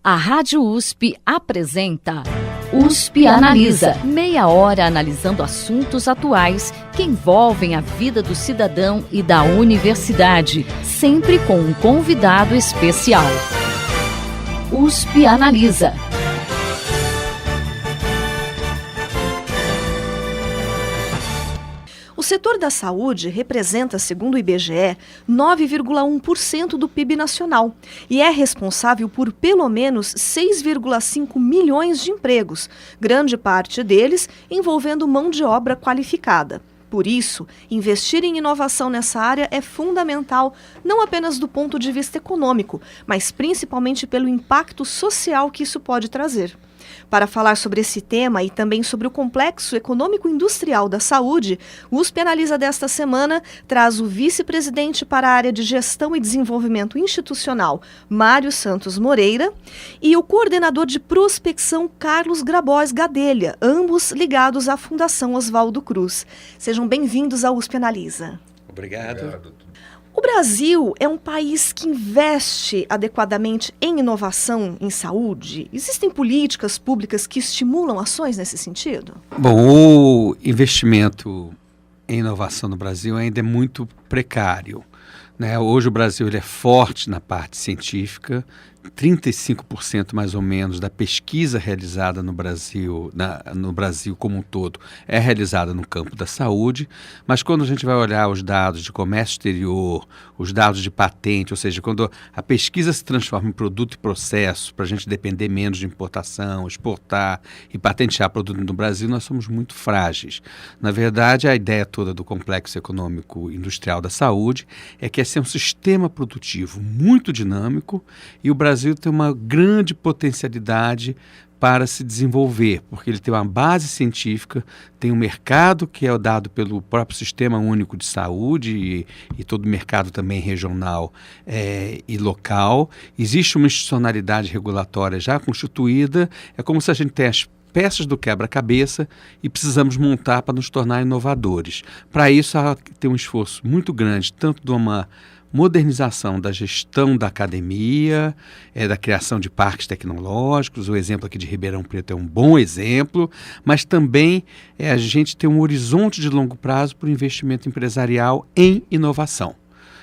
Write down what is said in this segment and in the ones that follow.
A Rádio USP apresenta USP Analisa. Meia hora analisando assuntos atuais que envolvem a vida do cidadão e da universidade, sempre com um convidado especial. USP Analisa. O setor da saúde representa, segundo o IBGE, 9,1% do PIB nacional e é responsável por pelo menos 6,5 milhões de empregos, grande parte deles envolvendo mão de obra qualificada. Por isso, investir em inovação nessa área é fundamental, não apenas do ponto de vista econômico, mas principalmente pelo impacto social que isso pode trazer. Para falar sobre esse tema e também sobre o complexo econômico-industrial da saúde, o USP Analisa desta semana traz o vice-presidente para a área de Gestão e Desenvolvimento Institucional, Mário Santos Moreira, e o coordenador de prospecção, Carlos Grabois Gadelha, ambos ligados à Fundação Oswaldo Cruz. Sejam bem-vindos ao USP Analisa. Obrigado. O Brasil é um país que investe adequadamente em inovação em saúde? Existem políticas públicas que estimulam ações nesse sentido? Bom, o investimento em inovação no Brasil ainda é muito precário, né? Hoje o Brasil ele é forte na parte científica, 35% mais ou menos da pesquisa realizada no Brasil, no Brasil como um todo, é realizada no campo da saúde, mas quando a gente vai olhar os dados de comércio exterior, os dados de patente, ou seja, quando a pesquisa se transforma em produto e processo, para a gente depender menos de importação, exportar e patentear produto no Brasil, nós somos muito frágeis. Na verdade, a ideia toda do complexo econômico industrial da saúde é que é ser um sistema produtivo muito dinâmico e o Brasil tem uma grande potencialidade para se desenvolver, porque ele tem uma base científica, tem um mercado que é dado pelo próprio Sistema Único de Saúde e todo o mercado também regional e local. Existe uma institucionalidade regulatória já constituída, é como se a gente tem as peças do quebra-cabeça e precisamos montar para nos tornar inovadores. Para isso, tem um esforço muito grande, tanto de uma modernização da gestão da academia, da criação de parques tecnológicos. O exemplo aqui de Ribeirão Preto é um bom exemplo, mas também a gente tem um horizonte de longo prazo para o investimento empresarial em inovação.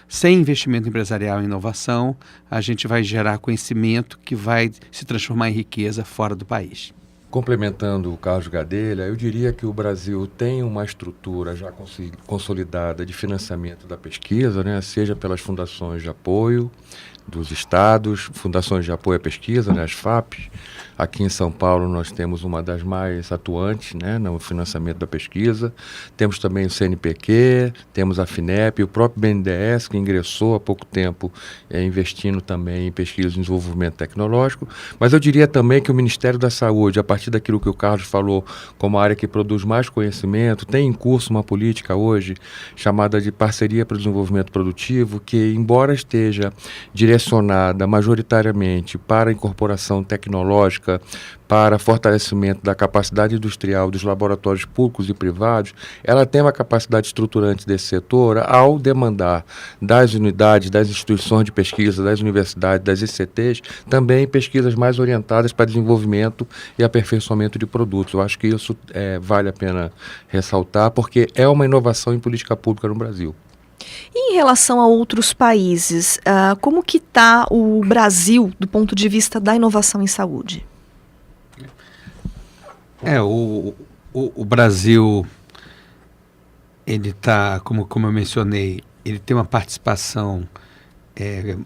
Sem investimento empresarial em inovação, a gente vai gerar conhecimento que vai se transformar em riqueza fora do país. Complementando o Carlos Gadelha, eu diria que o Brasil tem uma estrutura já consolidada de financiamento da pesquisa, né? Seja pelas fundações de apoio dos estados, fundações de apoio à pesquisa, né? As FAPs. Aqui em São Paulo nós temos uma das mais atuantes, né? No financiamento da pesquisa. Temos também o CNPq, temos a FINEP, o próprio BNDES, que ingressou há pouco tempo investindo também em pesquisa e desenvolvimento tecnológico. Mas eu diria também que o Ministério da Saúde, a partir daquilo que o Carlos falou, como a área que produz mais conhecimento, tem em curso uma política hoje chamada de Parceria para o Desenvolvimento Produtivo, que, embora esteja direcionada majoritariamente para a incorporação tecnológica, para fortalecimento da capacidade industrial dos laboratórios públicos e privados, ela tem uma capacidade estruturante desse setor ao demandar das unidades, das instituições de pesquisa, das universidades, das ICTs, também pesquisas mais orientadas para desenvolvimento e aperfeiçoamento de produtos. Eu acho que isso vale a pena ressaltar, porque é uma inovação em política pública no Brasil. E em relação a outros países, como que está o Brasil do ponto de vista da inovação em saúde? O Brasil, ele está, como eu mencionei, ele tem uma participação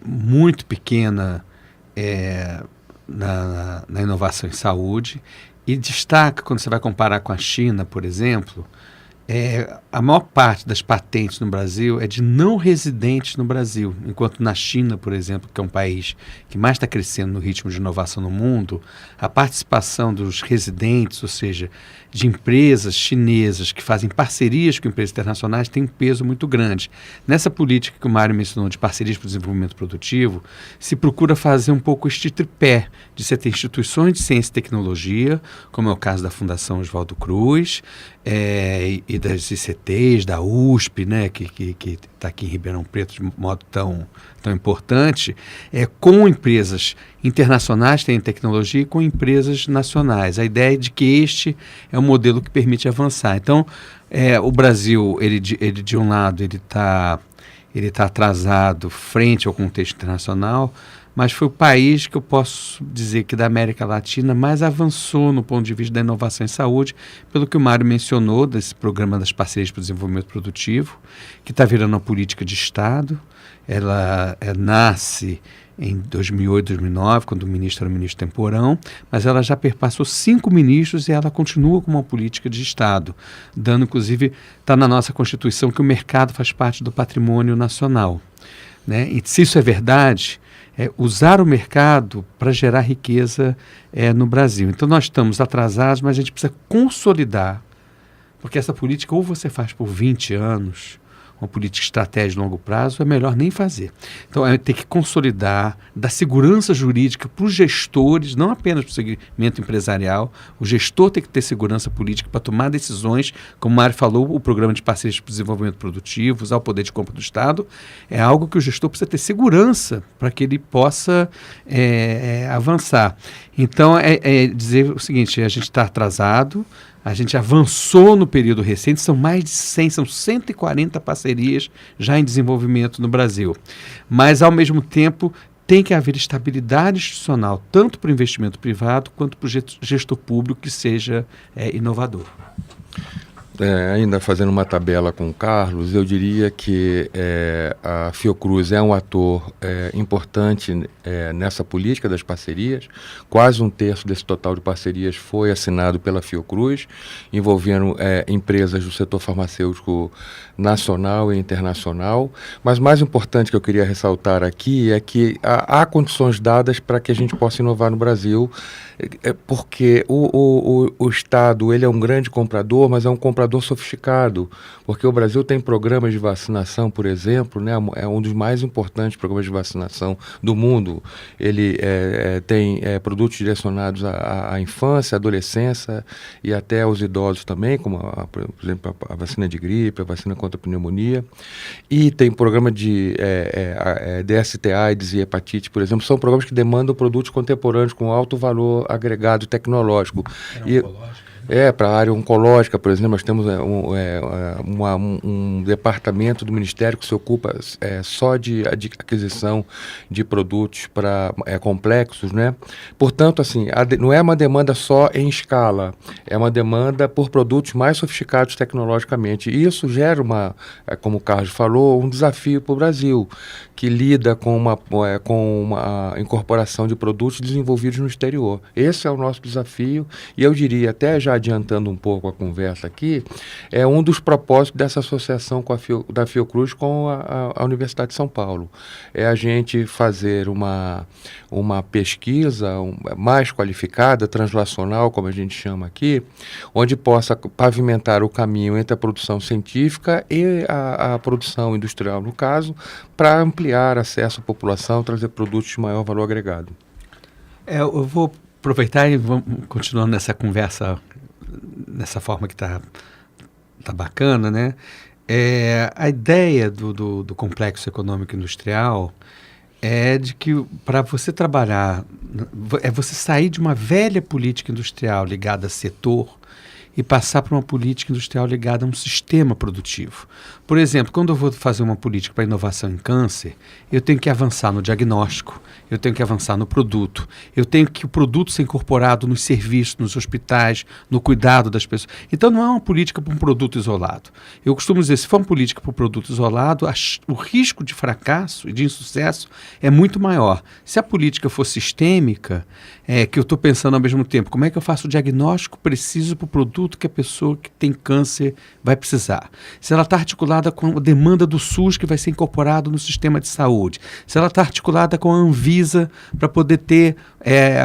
muito pequena na inovação em saúde e destaca, quando você vai comparar com a China, por exemplo, a maior parte das patentes no Brasil é de não residentes no Brasil, enquanto na China, por exemplo, que é um país que mais está crescendo no ritmo de inovação no mundo, a participação dos residentes, ou seja, de empresas chinesas que fazem parcerias com empresas internacionais, tem um peso muito grande. Nessa política que o Mário mencionou de parcerias para o desenvolvimento produtivo, se procura fazer um pouco este tripé de você ter instituições de ciência e tecnologia, como é o caso da Fundação Oswaldo Cruz, e aqui das ICTs, da USP, né, que está aqui em Ribeirão Preto de modo tão importante, com empresas internacionais que têm tecnologia e com empresas nacionais. A ideia é de que este é um modelo que permite avançar. Então, o Brasil, ele de um lado, ele tá atrasado frente ao contexto internacional, mas foi o país que eu posso dizer que da América Latina mais avançou no ponto de vista da inovação em saúde, pelo que o Mário mencionou, desse programa das parcerias para o desenvolvimento produtivo, que está virando uma política de Estado. Ela nasce em 2008, 2009, quando o ministro era o ministro Temporão, mas ela já perpassou 5 ministros e ela continua com uma política de Estado, dando, inclusive, está na nossa Constituição que o mercado faz parte do patrimônio nacional, né? E se isso é verdade, usar o mercado para gerar riqueza no Brasil. Então nós estamos atrasados, mas a gente precisa consolidar, porque essa política ou você faz por 20 anos, uma política estratégica de longo prazo, é melhor nem fazer. Então, tem que consolidar, dar segurança jurídica para os gestores, não apenas para o segmento empresarial. O gestor tem que ter segurança política para tomar decisões, como o Mário falou, o programa de parcerias para o desenvolvimento produtivo, usar o poder de compra do Estado, é algo que o gestor precisa ter segurança para que ele possa avançar. Então, dizer o seguinte, a gente está atrasado, a gente avançou no período recente, são mais de 100, são 140 parcerias já em desenvolvimento no Brasil. Mas, ao mesmo tempo, tem que haver estabilidade institucional, tanto para o investimento privado quanto para o gestor público que seja inovador. Ainda fazendo uma tabela com o Carlos, eu diria que a Fiocruz é um ator importante nessa política das parcerias. Quase 1/3 desse total de parcerias foi assinado pela Fiocruz, envolvendo empresas do setor farmacêutico nacional e internacional. Mas mais importante que eu queria ressaltar aqui é que há condições dadas para que a gente possa inovar no Brasil, porque o Estado ele é um grande comprador, mas é um comprador sofisticado, porque o Brasil tem programas de vacinação, por exemplo, né, é um dos mais importantes programas de vacinação do mundo. Ele tem produtos direcionados à infância, à adolescência e até aos idosos também, como, por exemplo, a vacina de gripe, a vacina contra a pneumonia. E tem programa de DST, AIDS e hepatite, por exemplo, são programas que demandam produtos contemporâneos com alto valor agregado tecnológico. Para a área oncológica, por exemplo, nós temos um departamento do Ministério que se ocupa só de aquisição de produtos complexos, né? Portanto, assim, não é uma demanda só em escala, é uma demanda por produtos mais sofisticados tecnologicamente. E isso gera como o Carlos falou, um desafio para o Brasil, que lida com uma incorporação de produtos desenvolvidos no exterior. Esse é o nosso desafio, e eu diria, até já adiantando um pouco a conversa aqui, é um dos propósitos dessa associação da Fiocruz com a Universidade de São Paulo. É a gente fazer uma pesquisa mais qualificada, translacional, como a gente chama aqui, onde possa pavimentar o caminho entre a produção científica e a produção industrial, no caso, para ampliar acesso à população, trazer produtos de maior valor agregado. Eu vou aproveitar e vamos continuando nessa conversa, nessa forma que tá bacana, né? A ideia do complexo econômico industrial é de que para você trabalhar, você sair de uma velha política industrial ligada a setor e passar para uma política industrial ligada a um sistema produtivo. Por exemplo, quando eu vou fazer uma política para inovação em câncer, eu tenho que avançar no diagnóstico, eu tenho que avançar no produto, eu tenho que o produto ser incorporado nos serviços, nos hospitais, no cuidado das pessoas. Então não é uma política para um produto isolado. Eu costumo dizer, se for uma política para um produto isolado, o risco de fracasso e de insucesso é muito maior. Se a política for sistêmica, que eu estou pensando ao mesmo tempo, como é que eu faço o diagnóstico preciso para o produto que a pessoa que tem câncer vai precisar? Se ela está articulada com a demanda do SUS que vai ser incorporado no sistema de saúde, se ela está articulada com a Anvisa para poder ter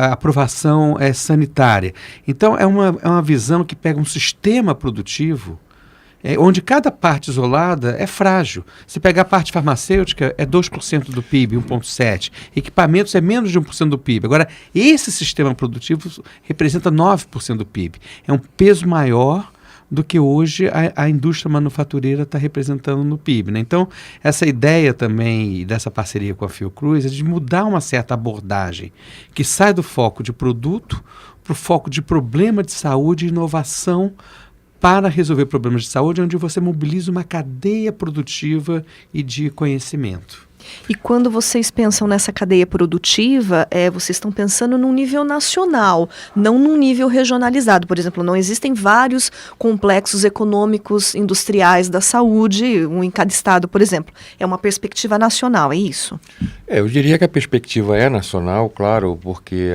a aprovação sanitária. Então é uma visão que pega um sistema produtivo onde cada parte isolada é frágil. Se pegar a parte farmacêutica, é 2% do PIB, 1,7%. Equipamentos é menos de 1% do PIB. Agora, esse sistema produtivo representa 9% do PIB. É um peso maior do que hoje a indústria manufatureira está representando no PIB, né? Então, essa ideia também dessa parceria com a Fiocruz é de mudar uma certa abordagem que sai do foco de produto para o foco de problema de saúde e inovação para resolver problemas de saúde, onde você mobiliza uma cadeia produtiva e de conhecimento. E quando vocês pensam nessa cadeia produtiva, vocês estão pensando num nível nacional, não num nível regionalizado. Por exemplo, não existem vários complexos econômicos industriais da saúde, um em cada estado, por exemplo. É uma perspectiva nacional, é isso? Eu diria que a perspectiva é nacional, claro, porque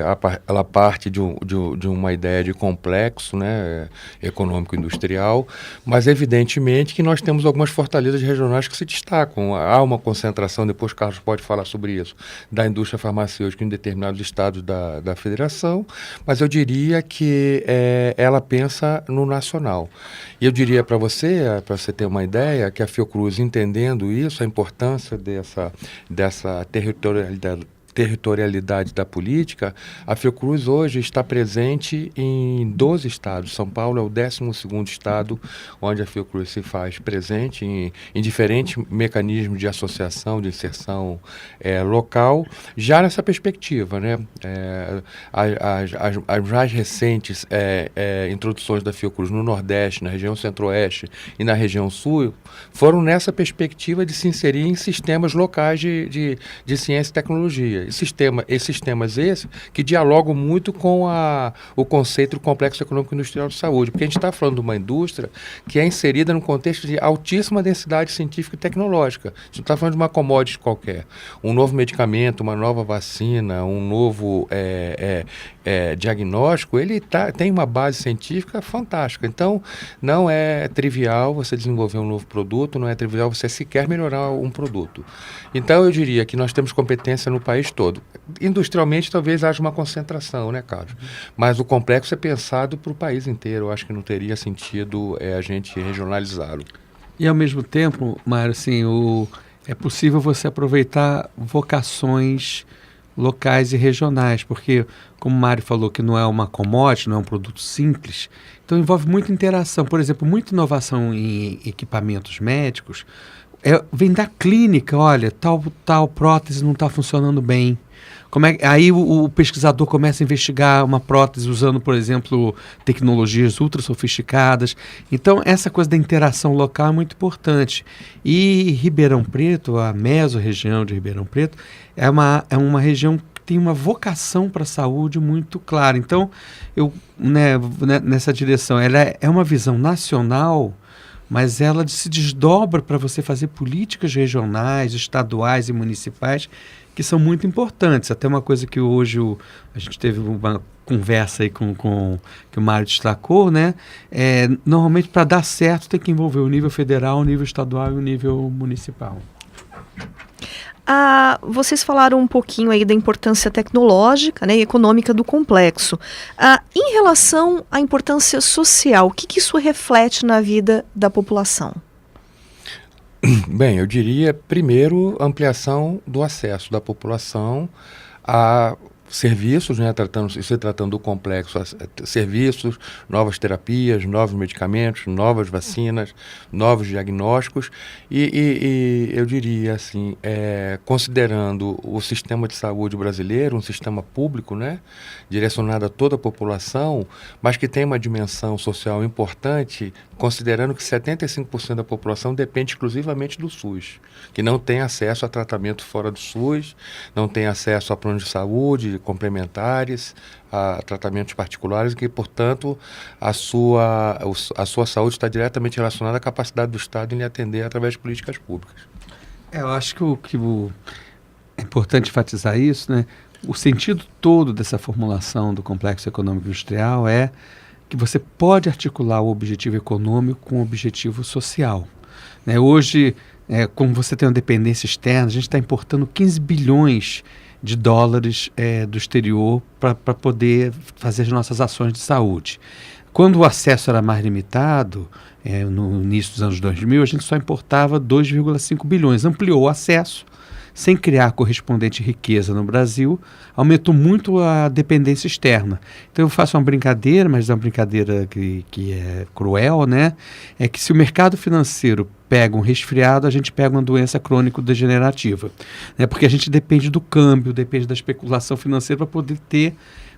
ela parte de uma ideia de complexo, né, econômico-industrial, mas evidentemente que nós temos algumas fortalezas regionais que se destacam. Há uma concentração, depois Carlos pode falar sobre isso, da indústria farmacêutica em determinados estados da federação, mas eu diria que ela pensa no nacional. E eu diria para você ter uma ideia, que a Fiocruz, entendendo isso, a importância dessa territorialidade da política, a Fiocruz hoje está presente em 12 estados. São Paulo é o 12º estado onde a Fiocruz se faz presente em diferentes mecanismos de associação, de inserção local, já nessa perspectiva, né? As mais recentes introduções da Fiocruz no Nordeste, na região Centro-Oeste e na região Sul, foram nessa perspectiva de se inserir em sistemas locais de ciência e tecnologia. Esses sistemas que dialogam muito com o conceito do complexo econômico industrial de saúde, porque a gente está falando de uma indústria que é inserida num contexto de altíssima densidade científica e tecnológica. A gente não está falando de uma commodity qualquer. Um novo medicamento, uma nova vacina, um novo diagnóstico, ele tem uma base científica fantástica. Então, não é trivial você desenvolver um novo produto, não é trivial você sequer melhorar um produto. Então, eu diria que nós temos competência no país todo. Industrialmente, talvez haja uma concentração, né, Carlos? Mas o complexo é pensado para o país inteiro. Eu acho que não teria sentido a gente regionalizá-lo. E, ao mesmo tempo, Mário, assim, é possível você aproveitar vocações locais e regionais, porque, como o Mário falou, que não é uma commodity, não é um produto simples, então envolve muita interação. Por exemplo, muita inovação em equipamentos médicos vem da clínica. Olha, tal prótese não está funcionando bem. Aí o pesquisador começa a investigar uma prótese usando, por exemplo, tecnologias ultra sofisticadas. Então, essa coisa da interação local é muito importante. E Ribeirão Preto, a mesorregião de Ribeirão Preto, é uma região que tem uma vocação para a saúde muito clara. Então, nessa direção, ela é uma visão nacional, mas ela se desdobra para você fazer políticas regionais, estaduais e municipais que são muito importantes. Até uma coisa que hoje a gente teve uma conversa aí com que o Mário destacou, né? Normalmente, para dar certo, tem que envolver o nível federal, o nível estadual e o nível municipal. Vocês falaram um pouquinho aí da importância tecnológica, né, e econômica do complexo. Em relação à importância social, o que isso reflete na vida da população? Bem, eu diria, primeiro, ampliação do acesso da população a serviços, né, tratando do complexo, serviços, novas terapias, novos medicamentos, novas vacinas, novos diagnósticos e eu diria assim, considerando o sistema de saúde brasileiro, um sistema público, né, direcionado a toda a população, mas que tem uma dimensão social importante, considerando que 75% da população depende exclusivamente do SUS, que não tem acesso a tratamento fora do SUS, não tem acesso a planos de saúde complementares, a tratamentos particulares, e que, portanto, a sua saúde está diretamente relacionada à capacidade do Estado em lhe atender através de políticas públicas. Eu acho que é importante enfatizar isso, né? O sentido todo dessa formulação do complexo econômico industrial é que você pode articular o objetivo econômico com o objetivo social, né? Hoje, como você tem uma dependência externa, a gente está importando 15 bilhões de dólares do exterior para poder fazer as nossas ações de saúde. Quando o acesso era mais limitado, no início dos anos 2000, a gente só importava 2,5 bilhões. Ampliou o acesso, sem criar correspondente riqueza no Brasil, aumentou muito a dependência externa. Então eu faço uma brincadeira, mas é uma brincadeira que é cruel, né? É que se o mercado financeiro pega um resfriado, a gente pega uma doença crônico-degenerativa, né? Porque a gente depende do câmbio, depende da especulação financeira para poder ter.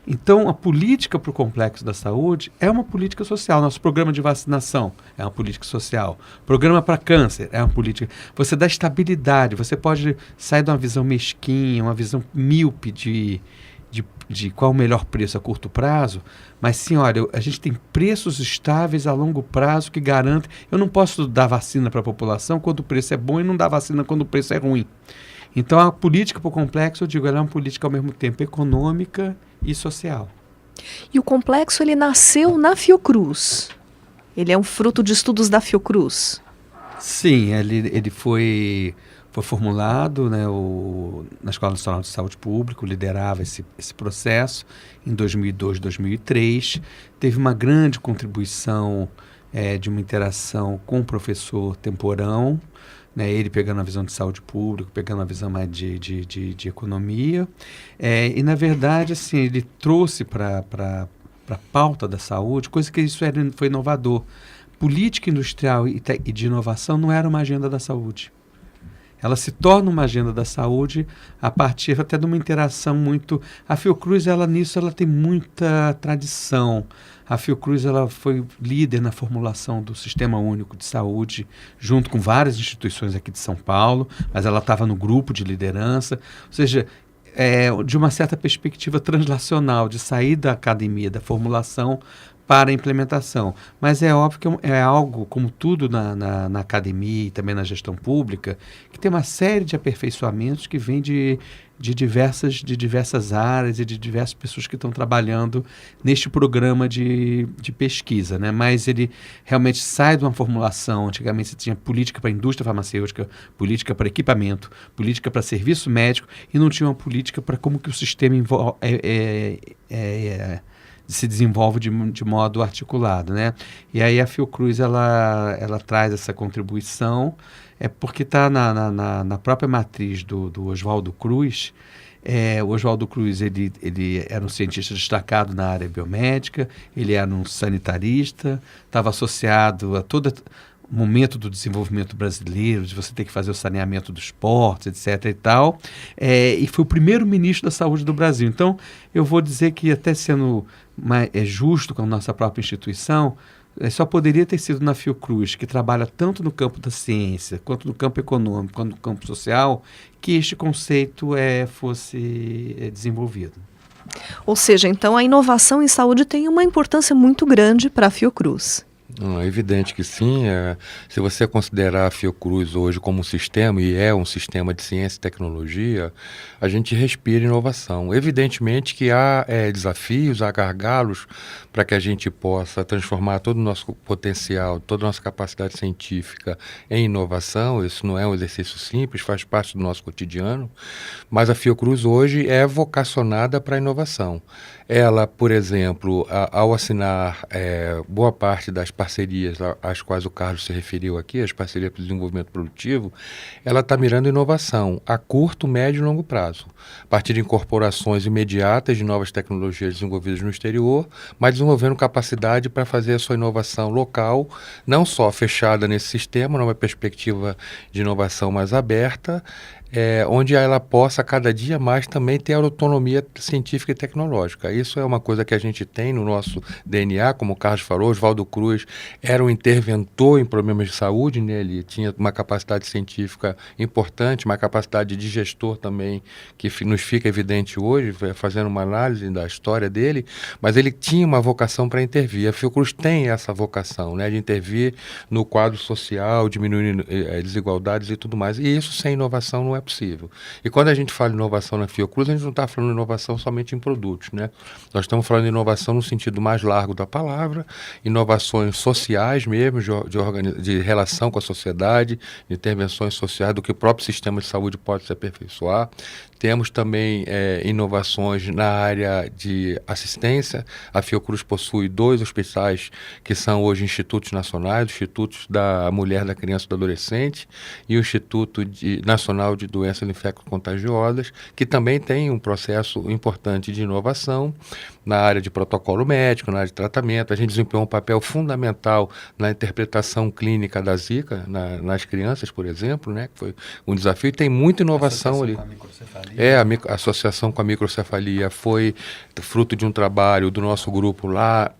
Então, a política para o complexo da saúde é uma política social. Nosso programa de vacinação é uma política social. Programa para câncer é uma política. Você dá estabilidade, você pode sair de uma visão mesquinha, uma visão míope de qual o melhor preço a curto prazo, mas sim, olha, a gente tem preços estáveis a longo prazo que garantem. Eu não posso dar vacina para a população quando o preço é bom e não dar vacina quando o preço é ruim. Então, a política para o complexo, eu digo, ela é uma política ao mesmo tempo econômica e social. E o complexo, ele nasceu na Fiocruz. Ele é um fruto de estudos da Fiocruz. Sim, ele foi formulado, né, na Escola Nacional de Saúde Pública, liderava esse processo em 2002, 2003. Teve uma grande contribuição de uma interação com o professor Temporão, né, ele pegando a visão de saúde pública, pegando a visão mais de economia. E, na verdade, assim, ele trouxe para a pauta da saúde, coisa que foi inovador. Política industrial e de inovação não era uma agenda da saúde. Ela se torna uma agenda da saúde a partir até de uma interação muito... A Fiocruz, nisso, ela tem muita tradição. A Fiocruz, ela foi líder na formulação do Sistema Único de Saúde, junto com várias instituições aqui de São Paulo, mas ela estava no grupo de liderança. Ou seja, de uma certa perspectiva translacional, de sair da academia, da formulação para a implementação. Mas é óbvio que é algo, como tudo na academia e também na gestão pública, que tem uma série de aperfeiçoamentos que vêm de diversas áreas e de diversas pessoas que estão trabalhando neste programa de pesquisa, né? Mas ele realmente sai de uma formulação. Antigamente você tinha política para a indústria farmacêutica, política para equipamento, política para serviço médico, e não tinha uma política para como que o sistema se desenvolve de modo articulado, né? E aí a Fiocruz, ela traz essa contribuição, porque está na própria matriz do Oswaldo Cruz. O Oswaldo Cruz, ele era um cientista destacado na área biomédica, ele era um sanitarista, estava associado a todo o momento do desenvolvimento brasileiro, de você ter que fazer o saneamento dos portos, etc. e tal, e foi o primeiro ministro da Saúde do Brasil. Então, eu vou dizer que, até sendo justo com a nossa própria instituição, só poderia ter sido na Fiocruz, que trabalha tanto no campo da ciência, quanto no campo econômico, quanto no campo social, que este conceito fosse desenvolvido. Ou seja, então a inovação em saúde tem uma importância muito grande para a Fiocruz. É evidente que sim. Se você considerar a Fiocruz hoje como um sistema, e é um sistema de ciência e tecnologia, a gente respira inovação. Evidentemente que há desafios, há gargalos para que a gente possa transformar todo o nosso potencial, toda a nossa capacidade científica em inovação. Isso não é um exercício simples, faz parte do nosso cotidiano, mas a Fiocruz hoje é vocacionada para a inovação. Ela, por exemplo, ao assinar boa parte das parcerias às quais o Carlos se referiu aqui, as parcerias para o desenvolvimento produtivo, ela está mirando inovação a curto, médio e longo prazo, a partir de incorporações imediatas de novas tecnologias desenvolvidas no exterior, mas desenvolvendo capacidade para fazer a sua inovação local, não só fechada nesse sistema, numa perspectiva de inovação mais aberta, onde ela possa cada dia mais também ter autonomia científica e tecnológica. Isso é uma coisa que a gente tem no nosso DNA, como o Carlos falou. Oswaldo Cruz era um interventor em problemas de saúde, né? Ele tinha uma capacidade científica importante, uma capacidade de gestor também, que nos fica evidente hoje, fazendo uma análise da história dele, mas ele tinha uma vocação para intervir. A Fiocruz tem essa vocação, né, de intervir no quadro social, diminuir desigualdades e tudo mais. E isso sem inovação não é possível. E quando a gente fala de inovação na Fiocruz, a gente não está falando de inovação somente em produtos, né? Nós estamos falando de inovação no sentido mais largo da palavra, inovações sociais mesmo, de relação com a sociedade, de intervenções sociais, do que o próprio sistema de saúde pode se aperfeiçoar. Temos também inovações na área de assistência. A Fiocruz possui 2 hospitais que são hoje institutos nacionais, o Instituto da Mulher, da Criança e do Adolescente e o Instituto Nacional doenças infecto-contagiosas, que também tem um processo importante de inovação na área de protocolo médico, na área de tratamento. A gente desempenhou um papel fundamental na interpretação clínica da Zika, nas crianças, por exemplo, né, que foi um desafio, e tem muita inovação ali. A associação com a microcefalia foi fruto de um trabalho do nosso grupo lá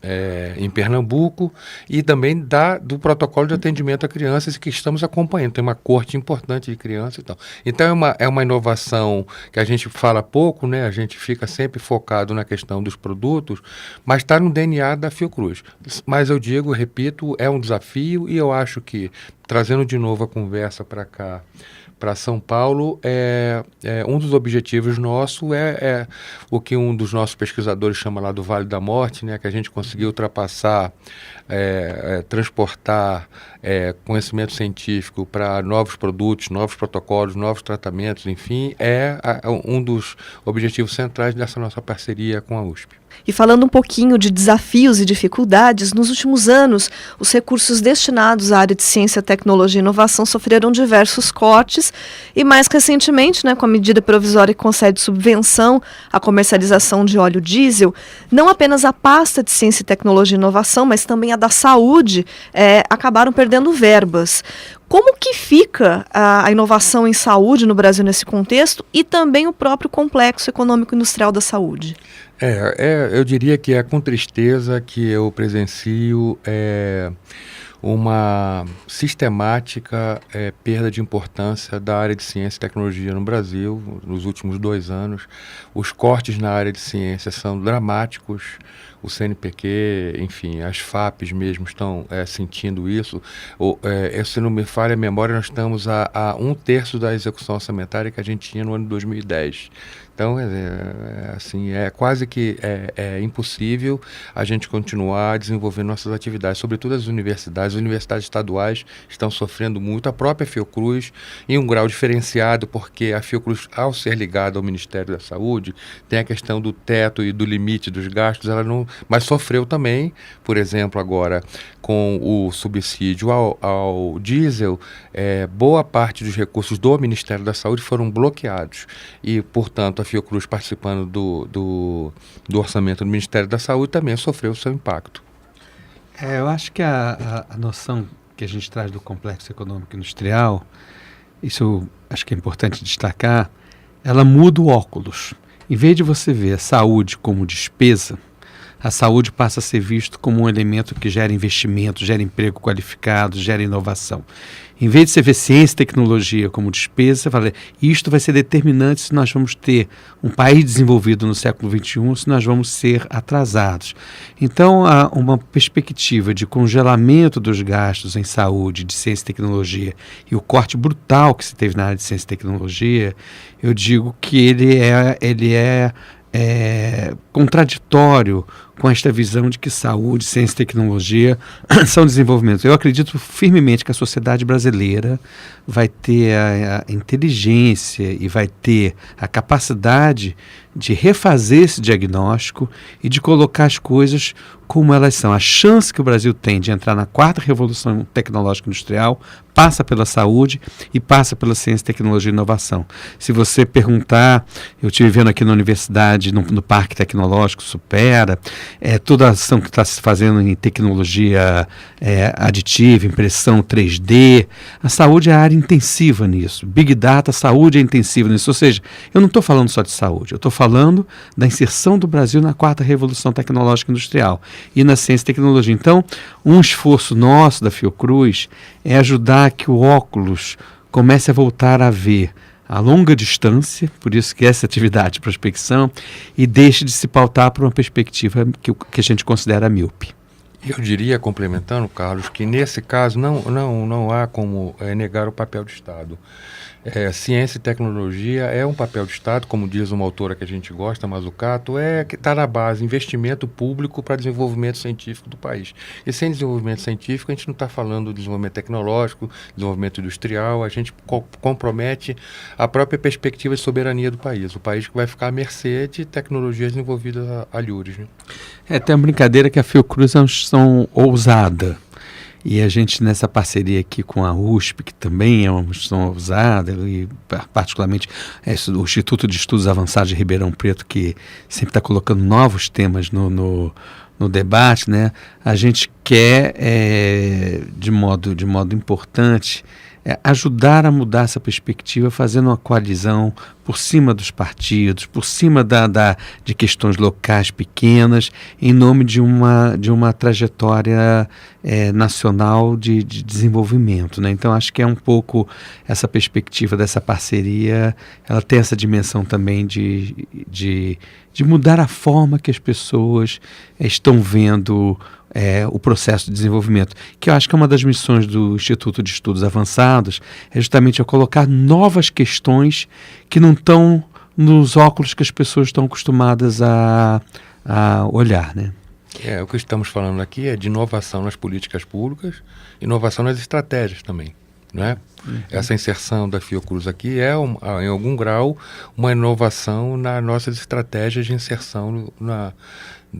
em Pernambuco, e também do protocolo de atendimento a crianças que estamos acompanhando. Tem uma corte importante de crianças e tal. Então é uma inovação que a gente fala pouco, né? A gente fica sempre focado na questão dos produtos, mas está no DNA da Fiocruz. Mas eu digo, repito, é um desafio, e eu acho que, trazendo de novo a conversa para cá, para São Paulo, um dos objetivos nosso é o que um dos nossos pesquisadores chama lá do Vale da Morte, né, que a gente conseguiu ultrapassar, transportar conhecimento científico para novos produtos, novos protocolos, novos tratamentos, enfim, um dos objetivos centrais dessa nossa parceria com a USP. E falando um pouquinho de desafios e dificuldades, nos últimos anos, os recursos destinados à área de ciência, tecnologia e inovação sofreram diversos cortes, e mais recentemente, né, com a medida provisória que concede subvenção à comercialização de óleo diesel, não apenas a pasta de ciência, tecnologia e inovação, mas também a da saúde, acabaram perdendo verbas. Como que fica a inovação em saúde no Brasil nesse contexto, e também o próprio complexo econômico industrial da saúde? Eu diria que é com tristeza que eu presencio uma sistemática perda de importância da área de ciência e tecnologia no Brasil nos últimos 2 anos. Os cortes na área de ciência são dramáticos. O CNPq, enfim, as FAPs mesmo estão sentindo isso. Se não me falha a memória, nós estamos a 1/3 da execução orçamentária que a gente tinha no ano de 2010. Então, quase que impossível a gente continuar desenvolvendo nossas atividades, sobretudo as universidades. As universidades estaduais estão sofrendo muito, a própria Fiocruz, em um grau diferenciado, porque a Fiocruz, ao ser ligada ao Ministério da Saúde, tem a questão do teto e do limite dos gastos, mas sofreu também, por exemplo, agora com o subsídio ao diesel, boa parte dos recursos do Ministério da Saúde foram bloqueados, e, portanto, a Fiocruz, participando do orçamento do Ministério da Saúde, também sofreu o seu impacto. Eu acho que a noção que a gente traz do complexo econômico industrial, isso acho que é importante destacar, ela muda o óculos. Em vez de você ver a saúde como despesa, a saúde passa a ser visto como um elemento que gera investimento, gera emprego qualificado, gera inovação. Em vez de você ver ciência e tecnologia como despesa, você fala, isto vai ser determinante se nós vamos ter um país desenvolvido no século XXI, se nós vamos ser atrasados. Então, há uma perspectiva de congelamento dos gastos em saúde, de ciência e tecnologia, e o corte brutal que se teve na área de ciência e tecnologia, eu digo que ele é contraditório com esta visão de que saúde, ciência e tecnologia são desenvolvimentos. Eu acredito firmemente que a sociedade brasileira vai ter a inteligência e vai ter a capacidade de refazer esse diagnóstico e de colocar as coisas como elas são. A chance que o Brasil tem de entrar na 4ª revolução tecnológica industrial passa pela saúde e passa pela ciência, tecnologia e inovação. Se você perguntar, eu estive vendo aqui na universidade, no Parque Tecnológico Supera, toda a ação que está se fazendo em tecnologia aditiva, impressão 3D, a saúde é a área intensiva nisso. Big Data, saúde é intensiva nisso. Ou seja, eu não estou falando só de saúde, eu estou falando da inserção do Brasil na 4ª revolução tecnológica industrial e na ciência e tecnologia. Então, um esforço nosso da Fiocruz é ajudar que o óculos comece a voltar a ver a longa distância, por isso que essa atividade de prospecção, e deixe de se pautar por uma perspectiva que a gente considera míope. Eu diria, complementando, Carlos, que nesse caso não há como negar o papel do Estado. Ciência e tecnologia é um papel do Estado, como diz uma autora que a gente gosta, Mazzucato, que está na base, investimento público para desenvolvimento científico do país. E sem desenvolvimento científico, a gente não está falando de desenvolvimento tecnológico, desenvolvimento industrial, a gente compromete a própria perspectiva de soberania do país. O país que vai ficar à mercê de tecnologias desenvolvidas a alhures, né? Tem uma brincadeira que a Fiocruz é uma instituição ousada. E a gente, nessa parceria aqui com a USP, que também é uma instituição usada, e particularmente o Instituto de Estudos Avançados de Ribeirão Preto, que sempre está colocando novos temas no debate, né? A gente quer, de modo importante, ajudar a mudar essa perspectiva, fazendo uma coalizão por cima dos partidos, por cima de questões locais pequenas, em nome de uma trajetória nacional de desenvolvimento, né? Então, acho que é um pouco essa perspectiva dessa parceria, ela tem essa dimensão também de mudar a forma que as pessoas estão vendo o processo de desenvolvimento, que eu acho que é uma das missões do Instituto de Estudos Avançados, é justamente colocar novas questões que não estão nos óculos que as pessoas estão acostumadas a olhar, né? O que estamos falando aqui é de inovação nas políticas públicas, inovação nas estratégias também, né? Essa inserção da Fiocruz aqui em algum grau, uma inovação nas nossas estratégias de inserção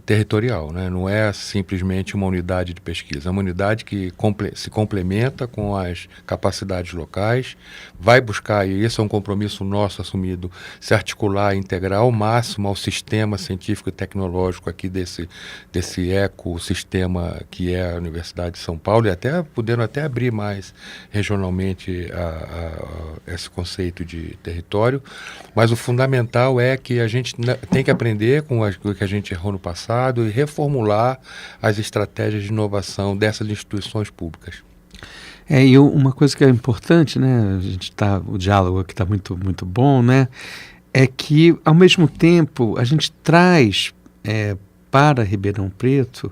territorial, né? Não é simplesmente uma unidade de pesquisa, é uma unidade que se complementa com as capacidades locais, vai buscar, e esse é um compromisso nosso assumido, se articular e integrar ao máximo ao sistema científico e tecnológico aqui desse ecossistema que é a Universidade de São Paulo, e podendo abrir mais regionalmente esse conceito de território, mas o fundamental é que a gente tem que aprender com o que a gente errou no passado e reformular as estratégias de inovação dessas instituições públicas. E uma coisa que é importante, né, o diálogo aqui está muito, muito bom, né, é que, ao mesmo tempo, a gente traz para Ribeirão Preto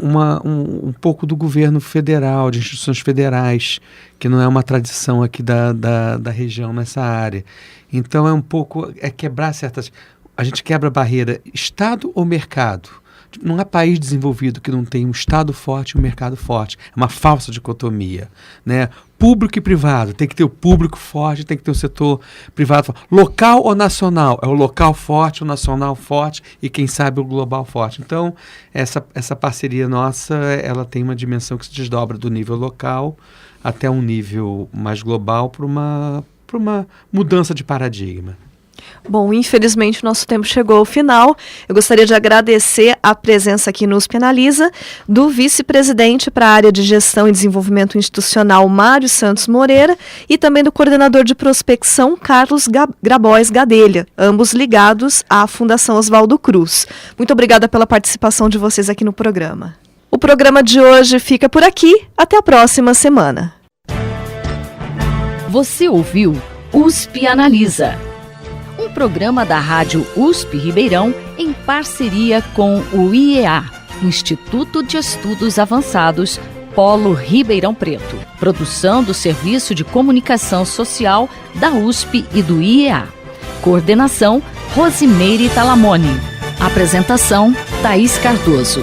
um pouco do governo federal, de instituições federais, que não é uma tradição aqui da região nessa área. Então, é um pouco quebrar certas... A gente quebra a barreira Estado ou mercado. Não há país desenvolvido que não tenha um Estado forte e um mercado forte. É uma falsa dicotomia, né? Público e privado. Tem que ter o público forte, tem que ter o setor privado forte. Local ou nacional? É o local forte, o nacional forte e, quem sabe, o global forte. Então, essa parceria nossa, ela tem uma dimensão que se desdobra do nível local até um nível mais global para uma mudança de paradigma. Bom, infelizmente o nosso tempo chegou ao final. Eu gostaria de agradecer a presença aqui no USP Analisa do vice-presidente para a área de gestão e desenvolvimento institucional, Mário Santos Moreira, e também do coordenador de prospecção, Carlos Grabois Gadelha, ambos ligados à Fundação Oswaldo Cruz. Muito obrigada pela participação de vocês aqui no programa. O programa de hoje fica por aqui. Até a próxima semana. Você ouviu USP Analisa, um programa da Rádio USP Ribeirão em parceria com o IEA, Instituto de Estudos Avançados, Polo Ribeirão Preto. Produção do Serviço de Comunicação Social da USP e do IEA. Coordenação, Rosimeire Talamone. Apresentação, Thaís Cardoso.